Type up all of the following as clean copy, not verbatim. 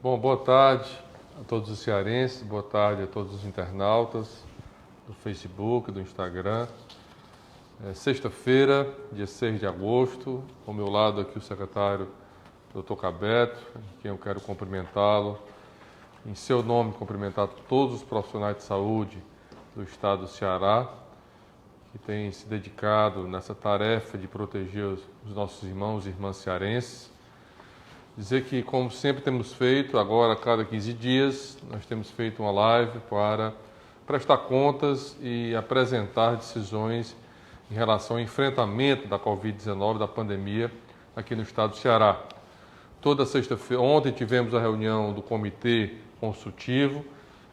Bom, boa tarde a todos os cearenses, boa tarde a todos os internautas do Facebook, do Instagram. Sexta-feira, dia 6 de agosto, ao meu lado aqui o secretário Dr. Cabeto, em quem eu quero cumprimentá-lo. Em seu nome, cumprimentar todos os profissionais de saúde do estado do Ceará, que têm se dedicado nessa tarefa de proteger os nossos irmãos e irmãs cearenses. Dizer que, como sempre temos feito, agora a cada 15 dias, nós temos feito uma live para prestar contas e apresentar decisões em relação ao enfrentamento da Covid-19, da pandemia, aqui no estado do Ceará. Toda sexta-feira, ontem tivemos a reunião do Comitê Consultivo,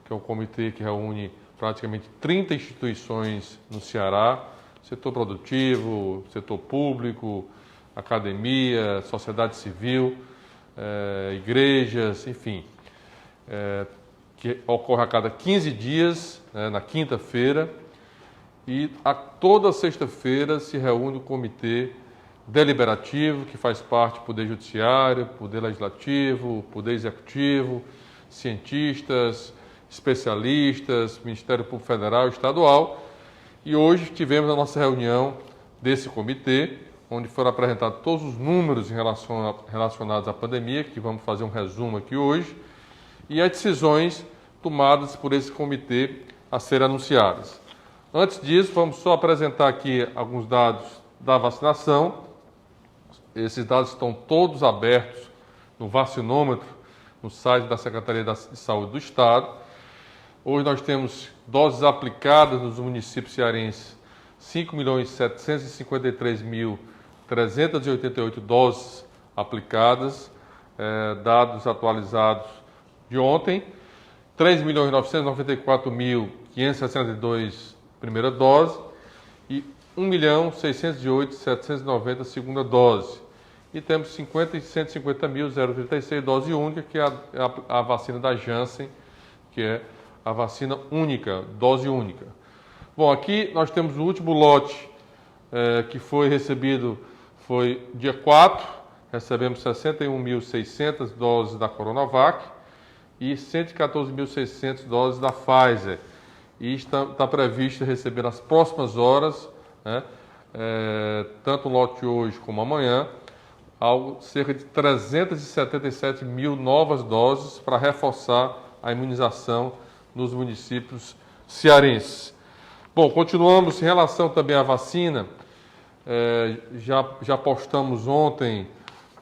que é um comitê que reúne praticamente 30 instituições no Ceará, setor produtivo, setor público, academia, sociedade civil, igrejas, enfim, que ocorre a cada 15 dias, na quinta-feira, e toda sexta-feira se reúne o comitê deliberativo, que faz parte do Poder Judiciário, Poder Legislativo, Poder Executivo, cientistas, especialistas, Ministério Público Federal e Estadual. E hoje tivemos a nossa reunião desse comitê, onde foram apresentados todos os números relacionados à pandemia, que vamos fazer um resumo aqui hoje, e as decisões tomadas por esse comitê a serem anunciadas. Antes disso, vamos só apresentar aqui alguns dados da vacinação. Esses dados estão todos abertos no vacinômetro, no site da Secretaria de Saúde do Estado. Hoje nós temos doses aplicadas nos municípios cearenses, 5.753.388 doses aplicadas, dados atualizados de ontem, 3.994.562 primeira dose e 1.608.790 segunda dose. E temos 150.036 dose única, que é a vacina da Janssen, que é a vacina única, dose única. Bom, aqui nós temos o último lote que foi recebido, foi dia 4, recebemos 61.600 doses da Coronavac e 114.600 doses da Pfizer. E está previsto receber nas próximas horas, tanto o lote hoje como amanhã, cerca de 377 mil novas doses para reforçar a imunização nos municípios cearenses. Bom, continuamos em relação também à vacina. Já postamos ontem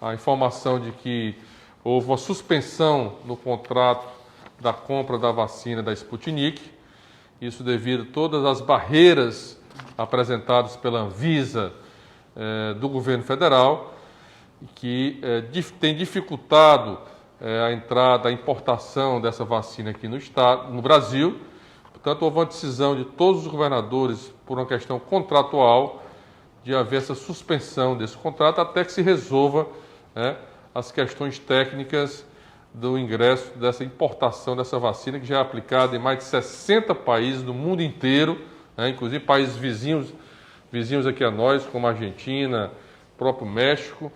a informação de que houve uma suspensão no contrato da compra da vacina da Sputnik. Isso devido a todas as barreiras apresentadas pela Anvisa do governo federal, que tem dificultado a entrada, a importação dessa vacina aqui no estado, no Brasil. Portanto, houve uma decisão de todos os governadores, por uma questão contratual, de haver essa suspensão desse contrato até que se resolva as questões técnicas do ingresso, dessa importação dessa vacina, que já é aplicada em mais de 60 países do mundo inteiro, inclusive países vizinhos aqui a nós, como a Argentina, próprio México,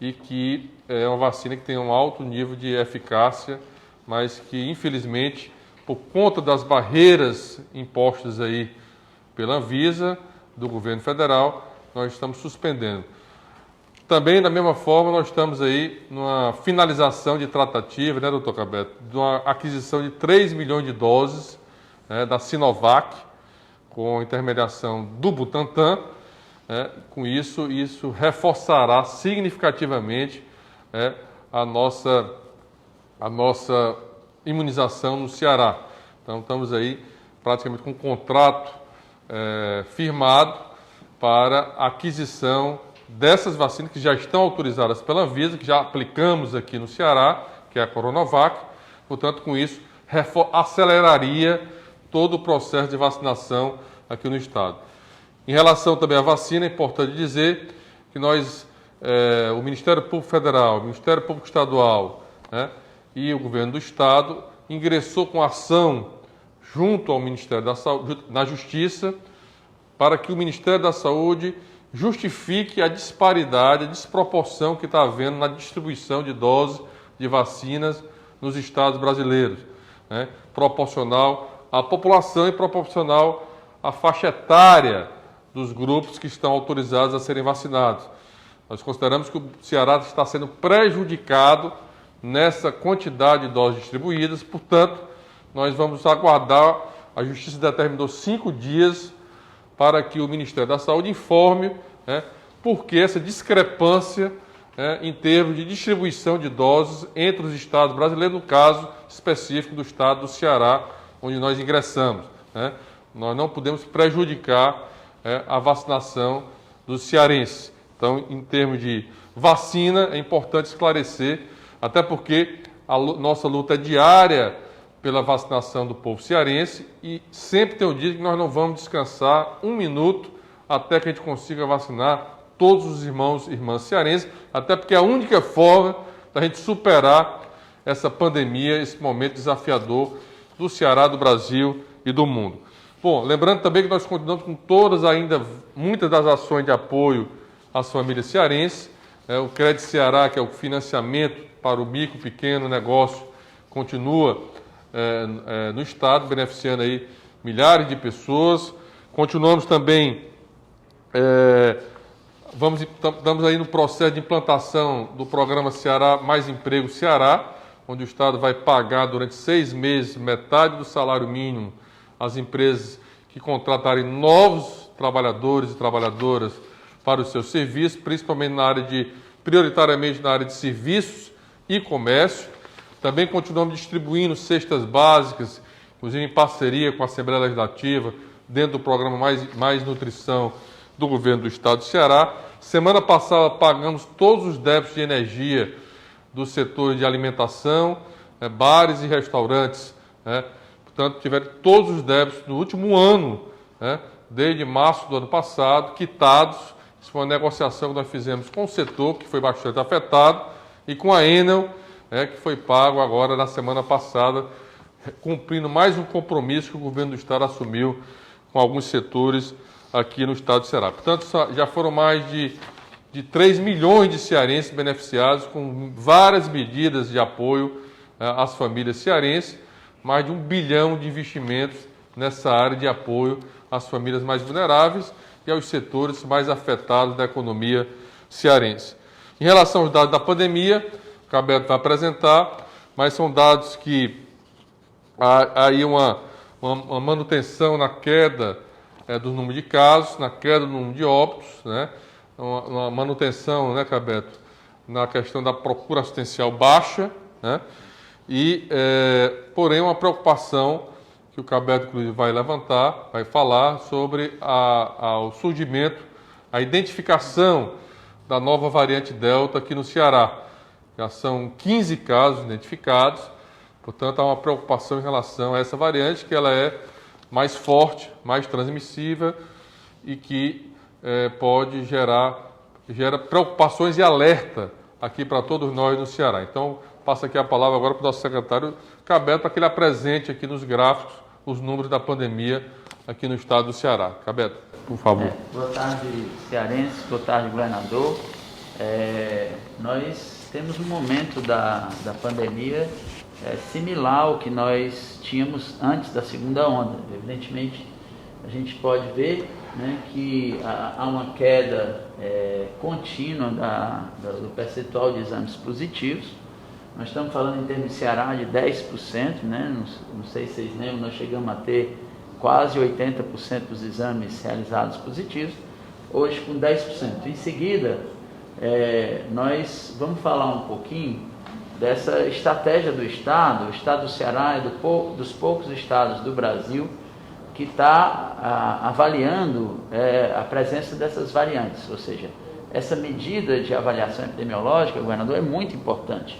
e que é uma vacina que tem um alto nível de eficácia, mas que, infelizmente, por conta das barreiras impostas aí pela Anvisa, do governo federal, nós estamos suspendendo. Também, da mesma forma, nós estamos aí numa finalização de tratativa, doutor Cabeto, de uma aquisição de 3 milhões de doses da Sinovac, com intermediação do Butantan. Com isso reforçará significativamente a nossa imunização no Ceará. Então, estamos aí praticamente com um contrato firmado para a aquisição dessas vacinas que já estão autorizadas pela Anvisa, que já aplicamos aqui no Ceará, que é a Coronavac. Portanto, com isso, aceleraria todo o processo de vacinação aqui no estado. Em relação também à vacina, é importante dizer que nós, o Ministério Público Federal, o Ministério Público Estadual e o Governo do Estado ingressou com ação junto ao Ministério da Saúde, na Justiça, para que o Ministério da Saúde justifique a disparidade, a desproporção que está havendo na distribuição de doses de vacinas nos estados brasileiros, né? Proporcional à população e proporcional à faixa etária dos grupos que estão autorizados a serem vacinados. Nós consideramos que o Ceará está sendo prejudicado nessa quantidade de doses distribuídas, portanto, nós vamos aguardar, a Justiça determinou 5 dias para que o Ministério da Saúde informe, né, por que essa discrepância, né, em termos de distribuição de doses entre os estados brasileiros, no caso específico do estado do Ceará, onde nós ingressamos, né. Nós não podemos prejudicar a vacinação dos cearenses. Então, em termos de vacina, é importante esclarecer, até porque a nossa luta é diária pela vacinação do povo cearense e sempre tenho dito que nós não vamos descansar um minuto até que a gente consiga vacinar todos os irmãos e irmãs cearenses, até porque é a única forma da gente superar essa pandemia, esse momento desafiador do Ceará, do Brasil e do mundo. Bom, lembrando também que nós continuamos com muitas das ações de apoio às famílias cearenses. O Crédito Ceará, que é o financiamento para o micro, pequeno negócio, continua no estado, beneficiando aí milhares de pessoas. Continuamos também, estamos aí no processo de implantação do programa Ceará Mais Emprego Ceará, onde o estado vai pagar durante 6 meses metade do salário mínimo às empresas que contratarem novos trabalhadores e trabalhadoras para os seus serviços, principalmente prioritariamente na área de serviços e comércio. Também continuamos distribuindo cestas básicas, inclusive em parceria com a Assembleia Legislativa, dentro do programa Mais Nutrição do Governo do Estado do Ceará. Semana passada pagamos todos os débitos de energia do setor de alimentação, bares e restaurantes, né? Portanto, tiveram todos os débitos do último ano, né, desde março do ano passado, quitados. Isso foi uma negociação que nós fizemos com o setor, que foi bastante afetado, e com a Enel, que foi pago agora na semana passada, cumprindo mais um compromisso que o governo do estado assumiu com alguns setores aqui no estado do Ceará. Portanto, já foram mais de 3 milhões de cearenses beneficiados com várias medidas de apoio às famílias cearenses, mais de 1 bilhão de investimentos nessa área de apoio às famílias mais vulneráveis e aos setores mais afetados da economia cearense. Em relação aos dados da pandemia, o Cabeto vai apresentar, mas são dados que há aí uma manutenção na queda do número de casos, na queda do número de óbitos, né? Uma manutenção, né, Cabeto, na questão da procura assistencial baixa, né? E, porém, uma preocupação que o Cabeto, inclusive, vai levantar, vai falar sobre o surgimento, a identificação da nova variante Delta aqui no Ceará. Já são 15 casos identificados, portanto, há uma preocupação em relação a essa variante, que ela é mais forte, mais transmissível e que gera preocupações e alerta aqui para todos nós no Ceará. Então, passo aqui a palavra agora para o nosso secretário Cabeto, para que ele apresente aqui nos gráficos os números da pandemia aqui no estado do Ceará. Cabeto, por favor. Boa tarde, cearense. Boa tarde, governador. Nós temos um momento da pandemia similar ao que nós tínhamos antes da segunda onda. Evidentemente, a gente pode ver, né, que há uma queda contínua do percentual de exames positivos. Nós estamos falando em termos de Ceará de 10%, né? Não sei se vocês lembram, nós chegamos a ter quase 80% dos exames realizados positivos, hoje com 10%. Em seguida, nós vamos falar um pouquinho dessa estratégia do Estado. O Estado do Ceará é dos poucos estados do Brasil que está avaliando a presença dessas variantes, ou seja, essa medida de avaliação epidemiológica, governador, é muito importante,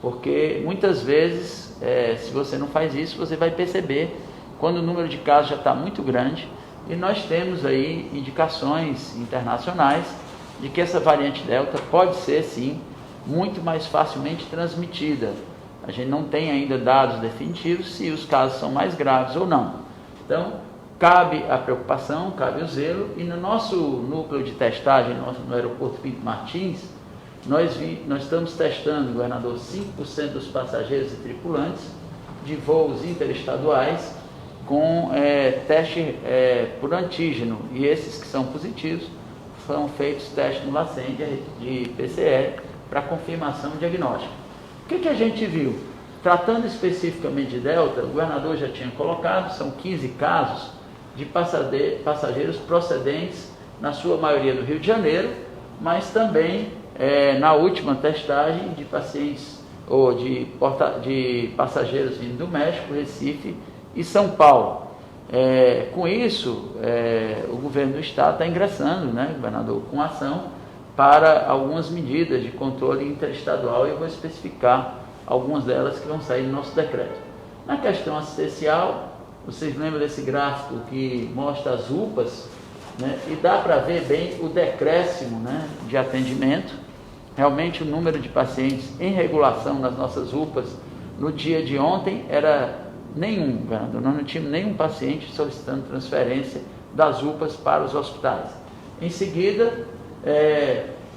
porque muitas vezes, se você não faz isso, você vai perceber quando o número de casos já está muito grande, e nós temos aí indicações internacionais de que essa variante Delta pode ser, sim, muito mais facilmente transmitida. A gente não tem ainda dados definitivos se os casos são mais graves ou não. Então, cabe a preocupação, cabe o zelo, e no nosso núcleo de testagem, no aeroporto Pinto Martins, nós estamos testando, governador, 5% dos passageiros e tripulantes de voos interestaduais com teste por antígeno, e esses que são positivos foram feitos testes no LACEN de PCR para confirmação diagnóstica. O que a gente viu? Tratando especificamente de Delta, o governador já tinha colocado, são 15 casos de passageiros procedentes, na sua maioria do Rio de Janeiro, mas também na última testagem de pacientes ou de passageiros vindo do México, Recife e São Paulo. Com isso, o governo do estado está ingressando, né, governador, com ação para algumas medidas de controle interestadual, e eu vou especificar algumas delas que vão sair do nosso decreto. Na questão assistencial, vocês lembram desse gráfico que mostra as UPAs, né, e dá para ver bem o decréscimo, né, de atendimento. Realmente o número de pacientes em regulação nas nossas UPAs no dia de ontem era nenhum, governador. Nós não tínhamos nenhum paciente solicitando transferência das UPAs para os hospitais. Em seguida,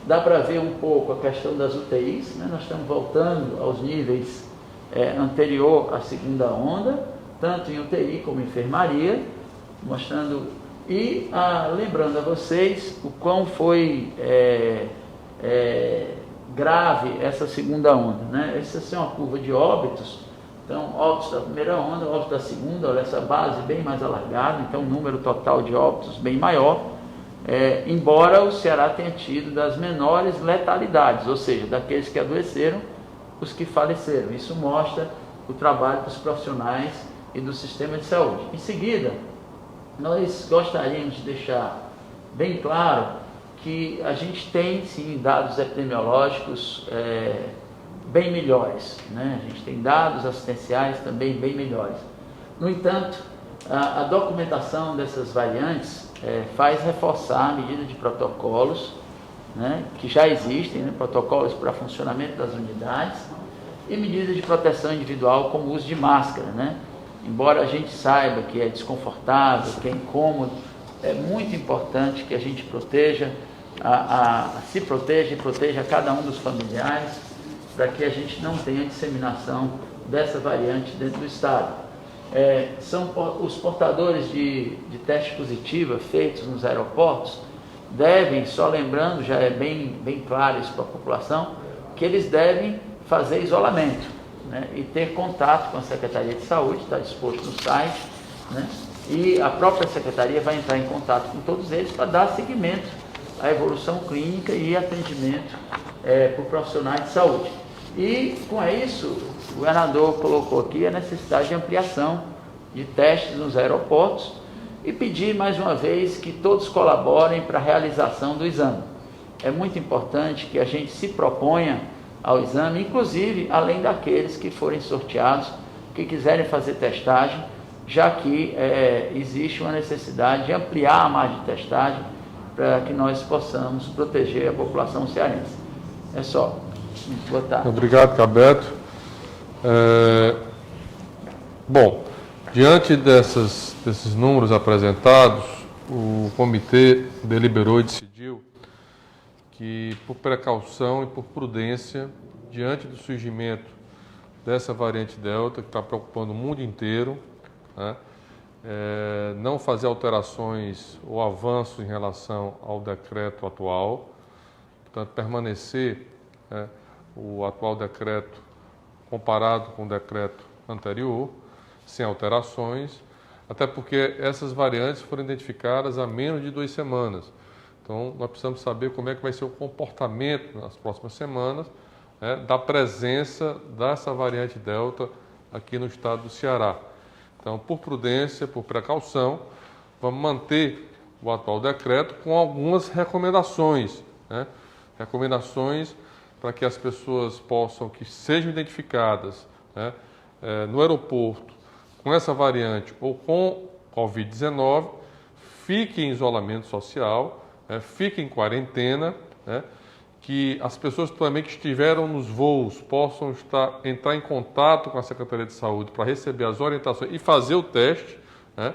dá para ver um pouco a questão das UTIs, né? Nós estamos voltando aos níveis anterior à segunda onda, tanto em UTI como em enfermaria, mostrando e lembrando a vocês o quão foi grave essa segunda onda, né? Essa é uma curva de óbitos. Então, óbitos da primeira onda, óbitos da segunda, olha essa base bem mais alargada, então o número total de óbitos bem maior, embora o Ceará tenha tido das menores letalidades, ou seja, daqueles que adoeceram, os que faleceram. Isso mostra o trabalho dos profissionais e do sistema de saúde. Em seguida, nós gostaríamos de deixar bem claro que a gente tem sim dados epidemiológicos bem melhores, né? A gente tem dados assistenciais também bem melhores. No entanto, a documentação dessas variantes faz reforçar a medida de protocolos, né, que já existem, né, protocolos para funcionamento das unidades e medidas de proteção individual como o uso de máscara, né? Embora a gente saiba que é desconfortável, que é incômodo, é muito importante que a gente proteja, se proteja e proteja cada um dos familiares, para que a gente não tenha disseminação dessa variante dentro do estado. São os portadores de teste positiva feitos nos aeroportos devem, só lembrando, já é bem claro isso para a população, que eles devem fazer isolamento, né, e ter contato com a Secretaria de Saúde, está disposto no site, né, e a própria Secretaria vai entrar em contato com todos eles para dar seguimento à evolução clínica e atendimento por profissionais de saúde. E com isso, o governador colocou aqui a necessidade de ampliação de testes nos aeroportos e pedir mais uma vez que todos colaborem para a realização do exame. É muito importante que a gente se proponha ao exame, inclusive além daqueles que forem sorteados, que quiserem fazer testagem, já que existe uma necessidade de ampliar a margem de testagem para que nós possamos proteger a população cearense. É só. Muito boa tarde. Obrigado, Cabeto. Bom, diante desses números apresentados, o comitê deliberou e decidiu que, por precaução e por prudência, diante do surgimento dessa variante Delta, que está preocupando o mundo inteiro, né, não fazer alterações ou avanços em relação ao decreto atual, portanto, permanecer o atual decreto comparado com o decreto anterior, sem alterações, até porque essas variantes foram identificadas há menos de 2 semanas. Então, nós precisamos saber como é que vai ser o comportamento nas próximas semanas, da presença dessa variante Delta aqui no estado do Ceará. Então, por prudência, por precaução, vamos manter o atual decreto com algumas recomendações, né? Recomendações para que as pessoas possam, que sejam identificadas, né, no aeroporto com essa variante ou com Covid-19, fiquem em isolamento social, fiquem em quarentena, né, que as pessoas também que estiveram nos voos possam entrar em contato com a Secretaria de Saúde para receber as orientações e fazer o teste, né?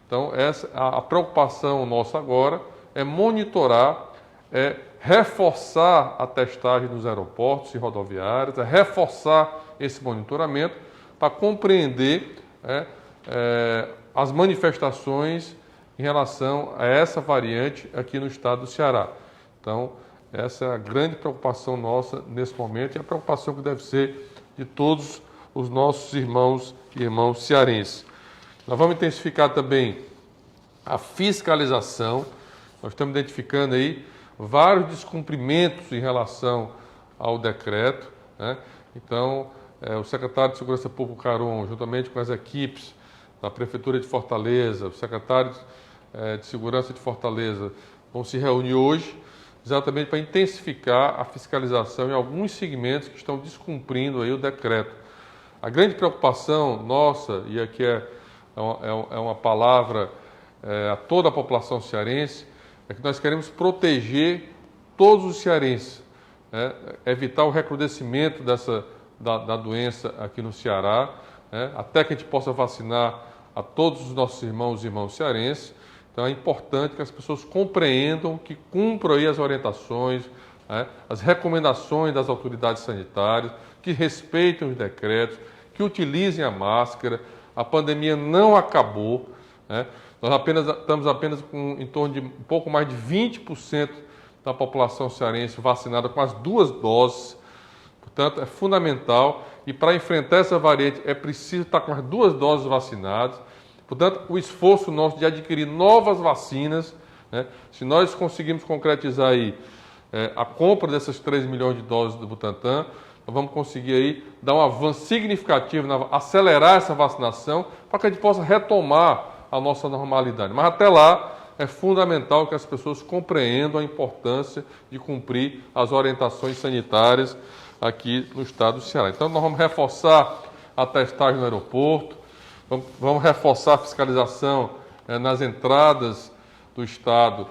Então, a preocupação nossa agora é monitorar, reforçar a testagem nos aeroportos e rodoviárias, é reforçar esse monitoramento para compreender as manifestações em relação a essa variante aqui no estado do Ceará. Então, essa é a grande preocupação nossa nesse momento e a preocupação que deve ser de todos os nossos irmãos e irmãs cearenses. Nós vamos intensificar também a fiscalização. Nós estamos identificando aí vários descumprimentos em relação ao decreto, né? Então, o secretário de Segurança Pública, Caron, juntamente com as equipes da Prefeitura de Fortaleza, os secretários de Segurança de Fortaleza, vão se reunir hoje, exatamente para intensificar a fiscalização em alguns segmentos que estão descumprindo aí o decreto. A grande preocupação nossa, e aqui é uma palavra a toda a população cearense, é que nós queremos proteger todos os cearenses, né? Evitar o recrudescimento da doença aqui no Ceará, né? Até que a gente possa vacinar a todos os nossos irmãos e irmãs cearenses. Então é importante que as pessoas compreendam, que cumpram aí as orientações, né? As recomendações das autoridades sanitárias, que respeitem os decretos, que utilizem a máscara. A pandemia não acabou, né? Nós estamos apenas com em torno de um pouco mais de 20% da população cearense vacinada com as 2 doses. Portanto, é fundamental e para enfrentar essa variante é preciso estar com as 2 doses vacinadas. Portanto, o esforço nosso de adquirir novas vacinas, né? Se nós conseguirmos concretizar aí a compra dessas 3 milhões de doses do Butantan, nós vamos conseguir aí dar um avanço significativo, acelerar essa vacinação para que a gente possa retomar a nossa normalidade. Mas até lá é fundamental que as pessoas compreendam a importância de cumprir as orientações sanitárias aqui no estado do Ceará. Então nós vamos reforçar a testagem no aeroporto, vamos reforçar a fiscalização nas entradas do estado,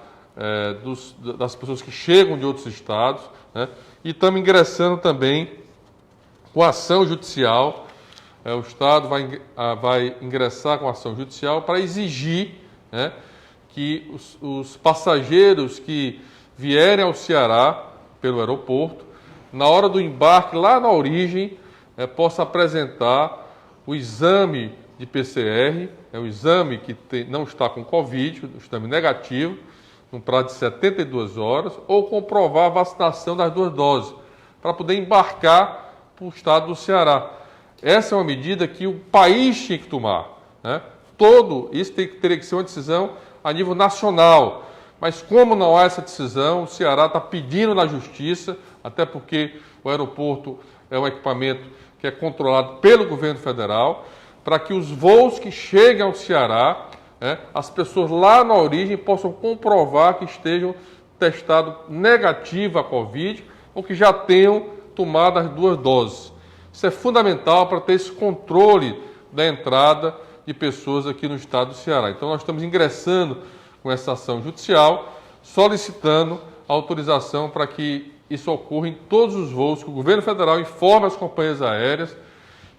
das pessoas que chegam de outros estados, né? E estamos ingressando também com ação judicial. O Estado vai ingressar com ação judicial para exigir, né, que os passageiros que vierem ao Ceará pelo aeroporto, na hora do embarque, lá na origem, possa apresentar o exame de PCR, o exame que não está com Covid, o exame negativo, num prazo de 72 horas, ou comprovar a vacinação das 2 doses, para poder embarcar para o estado do Ceará. Essa é uma medida que o país tinha que tomar, né? Isso teria que ser uma decisão a nível nacional. Mas como não há essa decisão, o Ceará está pedindo na Justiça, até porque o aeroporto é um equipamento que é controlado pelo governo federal, para que os voos que cheguem ao Ceará, né, as pessoas lá na origem possam comprovar que estejam testados negativo à Covid ou que já tenham tomado as 2 doses. Isso é fundamental para ter esse controle da entrada de pessoas aqui no estado do Ceará. Então nós estamos ingressando com essa ação judicial, solicitando autorização para que isso ocorra em todos os voos, que o governo federal informe as companhias aéreas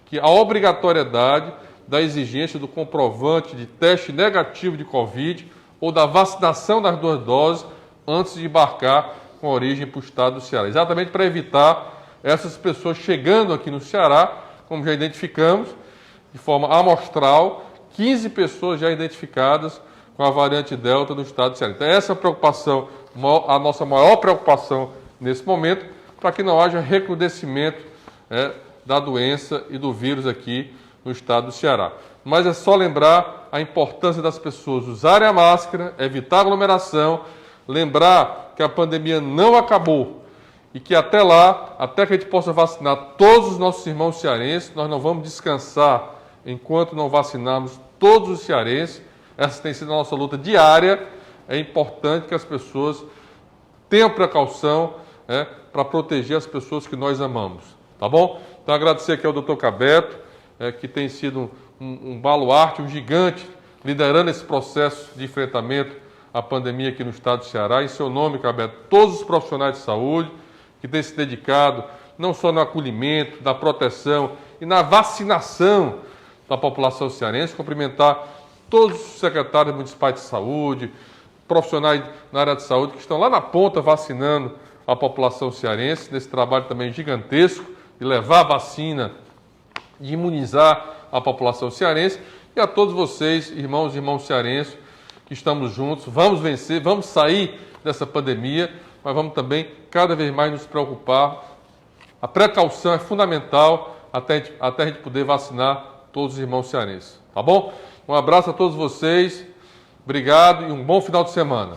que a obrigatoriedade da exigência do comprovante de teste negativo de Covid ou da vacinação das 2 doses antes de embarcar com origem para o estado do Ceará. Exatamente para evitar essas pessoas chegando aqui no Ceará, como já identificamos, de forma amostral, 15 pessoas já identificadas com a variante Delta no estado do Ceará. Então essa é a preocupação, a nossa maior preocupação nesse momento, para que não haja recrudescimento da doença e do vírus aqui no estado do Ceará. Mas é só lembrar a importância das pessoas usarem a máscara, evitar aglomeração, lembrar que a pandemia não acabou e que até lá, até que a gente possa vacinar todos os nossos irmãos cearenses, nós não vamos descansar enquanto não vacinarmos todos os cearenses. Essa tem sido a nossa luta diária. É importante que as pessoas tenham precaução, para proteger as pessoas que nós amamos. Tá bom? Então agradecer aqui ao Dr. Cabeto, que tem sido um baluarte, um gigante, liderando esse processo de enfrentamento à pandemia aqui no estado do Ceará. Em seu nome, Cabeto, todos os profissionais de saúde que têm se dedicado não só no acolhimento, na proteção e na vacinação da população cearense, cumprimentar todos os secretários municipais de saúde, profissionais na área de saúde que estão lá na ponta vacinando a população cearense, nesse trabalho também gigantesco de levar a vacina, de imunizar a população cearense, e a todos vocês, irmãos e irmãs cearenses, que estamos juntos, vamos vencer, vamos sair dessa pandemia, mas vamos também cada vez mais nos preocupar. A precaução é fundamental até a gente poder vacinar todos os irmãos cearenses, tá bom? Um abraço a todos vocês, obrigado e um bom final de semana.